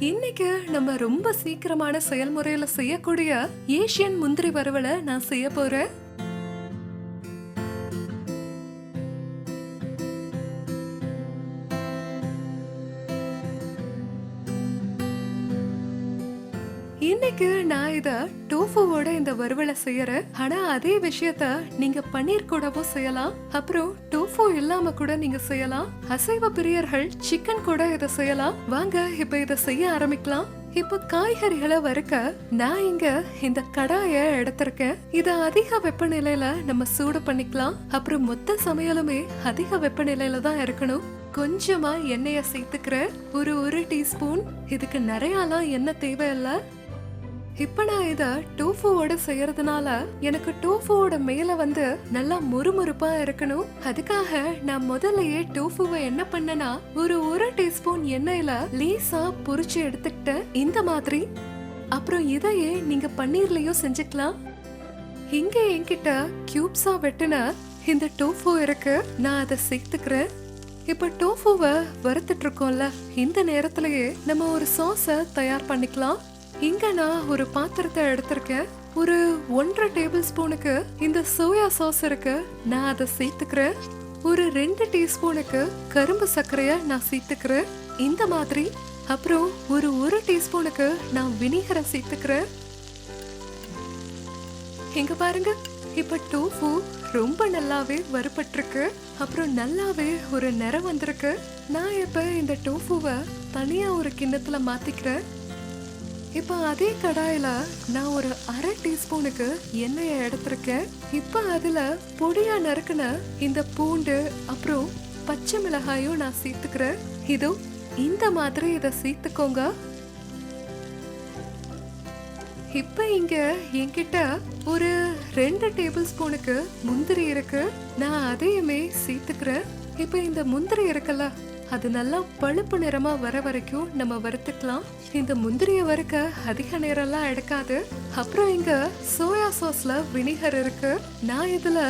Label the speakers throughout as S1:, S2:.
S1: இன்னைக்கு நம்ம ரொம்ப சீக்கிரமான செயல்முறையில செய்யக்கூடிய ஏசியன் முந்திரி வறுவலை நான் செய்ய போறேன். இன்னைக்கு நான் இத டோஃபுவோட இந்த வறுவலை செய்யறேன். ஆனா அதே விஷயத்த நீங்க பன்னீர் கூடவும் செய்யலாம். அப்புறம் டோஃபு இல்லாம கூட நீங்க செய்யலாம். அசைவ பிரியர்கள் சிக்கன் கூட இத செய்யலாம். வாங்க இப்ப இத செய்ய ஆரம்பிக்கலாம். இப்ப காய்கறிகளை வறுக்க நான் இங்க இந்த கடாய எடுத்திருக்கேன். இத அதிக வெப்பநிலையில நம்ம சூடு பண்ணிக்கலாம். அப்புறம் மொத்த சமையலுமே அதிக வெப்பநிலையில தான் இருக்கணும். கொஞ்சமா எண்ணெய சேர்த்துக்கிறேன். ஒரு டீஸ்பூன். இதுக்கு நிறையலாம் எண்ணெய் தேவையில்லை. இப்ப நான் இத டோஃபுவோட செய்யறதுனால எனக்கு டோஃபுவோட மேல நல்லா முறுமுறுப்பா இருக்கணும். அதுக்காக நான் முதல்லயே டோஃபுவை என்ன பண்ணனா ஒரு டீஸ்பூன் எண்ணெயில லேசா பொரிச்சு எடுத்துக்கிட்டேன் இந்த மாதிரி. அப்புறம் இதையே நீங்க பன்னீர்லயும் செஞ்சுக்கலாம். இங்க என்கிட்ட கியூப்ஸா வெட்டின இந்த டோஃபு இருக்கு. நான் அதை சேர்த்துக்கிறேன். இப்ப டோஃபுவை வறுத்துட்டு இருக்கோம்ல, இந்த நேரத்திலேயே நம்ம ஒரு சாஸ தயார் பண்ணிக்கலாம். இங்க நான் ஒரு பாத்திரத்தை எடுத்திருக்கேன். ஒரு 1.5 டேபிள் ஸ்பூனுக்கு இந்த சோயா சாஸ் இருக்கு. நான் அதை சேர்த்துக்கிறேன். ஒரு 2 டீஸ்பூனுக்கு கரும்பு சர்க்கரைய நான் சேர்த்துக்கிறேன் இந்த மாதிரி. அப்புறம் ஒரு டீஸ்பூனுக்கு நான் வினிகரை சேர்த்துக்கிறேன். இங்க பாருங்க, இப்ப டோஃபு ரொம்ப நல்லாவே வறுபட்டிருக்கு. அப்புறம் நல்லாவே ஒரு நிறம் வந்திருக்கு. நான் இப்ப இந்த டோஃபுவை தனியா ஒரு கிண்ணத்துல மாத்திக்கிறேன். இப்ப அதே கடாயில நான் ஒரு 1/2 டீஸ்பூனுக்கு எண்ணெயை எடுத்திருக்கேன். இப்ப அதுல பொடியா நறுக்குன இந்த பூண்டு அப்புறம் பச்சை மிளகாயும் நான் சேர்த்துக்கிறேன். இதோ இந்த மாதிரி இத சேர்த்துக்கோங்க. இப்ப இங்க என்கிட்ட ஒரு 2 டேபிள் ஸ்பூனுக்கு முந்திரி இருக்கு. நான் அதையுமே சேர்த்துக்கிறேன். இப்ப இந்த முந்திரி இருக்குல்ல, அது நல்லா பழுப்பு நிறமா வர வரைக்கும் நம்ம வறுத்துக்கலாம். இந்த முந்திரிய வறுக்க அதிக நேரம்லாம் எடுக்காது. அப்புறம் இங்க சோயா சாஸ்ல வினிகர் இருக்கு. நான் இதுல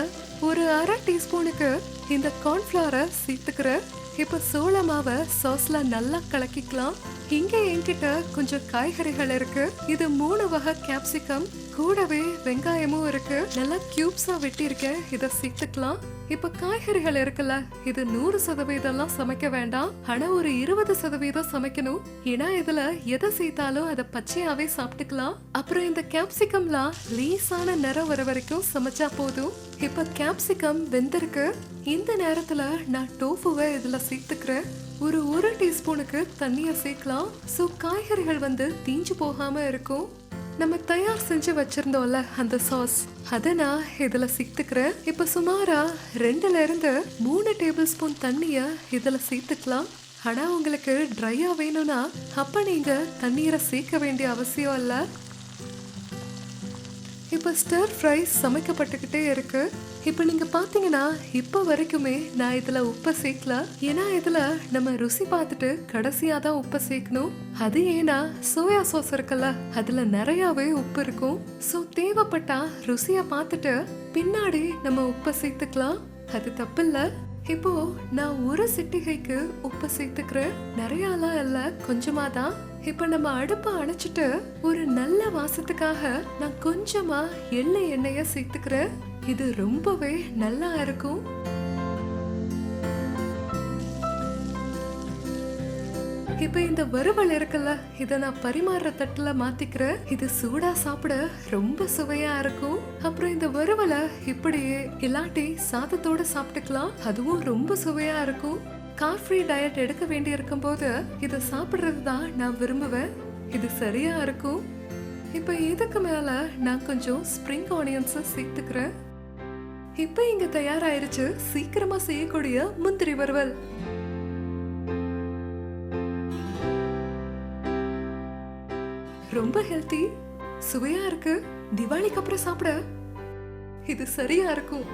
S1: ஒரு 1/2 டீஸ்பூனுக்கு இந்த கார்ன்ஃபிளவரை சேர்த்துக்கிறேன். இப்ப சோள மாவை சாஸ்ல நல்லா கலக்கிக்கலாம். இங்க என்கிட்ட கொஞ்சம் காய்கறிகள் இருக்கு. இது 3 வகை கேப்சிகம், கூடவே வெங்காயமும் இருக்கு. நல்லா கியூப்ஸா வெட்டி இருக்கேன். இத சேர்த்துக்கலாம். இப்ப காய்கறிகள் இருக்குல்ல, இது 100% சமைக்க வேண்டாம். ஆனா ஒரு 20% சமைக்கணும். ஏன்னா இதுல எதை சேர்த்தாலும் அதை பச்சையாவே சாப்பிட்டுக்கலாம். அப்புறம் இந்த கேப்சிகம்லாம் லேசான நிறம் வர வரைக்கும் சமைச்சா போதும். இப்ப கேப்சிகம் வெந்திருக்கு. இந்த நேரத்துல நான் டோஃபுவை இதுல சேர்த்துக்கிறேன். ஒரு டீஸ்பூனுக்கு தண்ணிய சேர்க்கலாம். சோ காய்கறிகள் தீஞ்சு போகாம இருக்கும். நம்ம தயார் செஞ்சு வச்சிருந்தோம்ல அந்த சாஸ், அதை நான் இதுல சேர்த்துக்கிறேன். இப்ப சுமாரா 2ல இருந்து 3 டேபிள் ஸ்பூன் தண்ணிய இதுல சேர்த்துக்கலாம். ஆனா உங்களுக்கு ட்ரையா வேணும்னா அப்ப நீங்க தண்ணீரை சேர்க்க வேண்டிய அவசியம் இல்ல. இப்ப ஸ்டர் ஃப்ரை சமைக்கப்பட்டுக்கிட்டே இருக்கு. இப்ப நீங்க பாத்தீங்கன்னா இப்ப வரைக்குமே நான் இதுல உப்பை சேர்க்கல. ஏன்னா இதுல நம்ம ருசி பார்த்துட்டு கடைசியா தான் உப்பை சேர்க்கணும். அது ஏன்னா சோயா சாஸ் இருக்குல்ல, அதுல நிறையவே உப்பு இருக்கும். சோ தேவைப்பட்டா ருசிய பார்த்துட்டு பின்னாடி நம்ம உப்பை சேர்த்துக்கலாம். அது தப்பு இல்ல. இப்போ நான் ஒரு சிட்டிகைக்கு உப்பு சேர்த்துக்கிறேன். நிறையலாம் இல்ல, கொஞ்சமா தான். இப்ப நம்ம அடுப்பை அணைச்சிட்டு ஒரு நல்ல வாசத்துக்காக நான் கொஞ்சமா எண்ணெய சேர்த்துக்கிறேன். இது ரொம்பவே நல்லா இருக்கும். இப்ப இந்த வறுவல் இருக்குல்ல, இத நான் பரிமாறுற தட்டுல மாத்திக்கிறேன். இது சூடா சாப்பிட ரொம்ப சுவையா இருக்கும். அப்புறம் இந்த வறுவலை இப்படியே இல்லாட்டி சாதத்தோட சாப்பிட்டுக்கலாம். அதுவும் ரொம்ப சுவையா இருக்கும். கார் ஃப்ரீ டயட் எடுக்க வேண்டி இருக்கும் போது இதை சாப்பிடுறது தான் நான் விரும்புவேன். இது சரியா இருக்கும். இப்ப இதுக்கு மேல நான் கொஞ்சம் ஸ்ப்ரிங் ஆனியன்ஸ் சேர்த்துக்கிறேன். இப்ப இங்க தயாராயிருச்சு சீக்கிரமா செய்யக்கூடிய முந்திரி வறுவல். ரொம்ப ஹெல்த்தி, சுவையா இருக்கு. திவாலிக்கு அப்புறம் சாப்பிட இது சரியா இருக்கும்.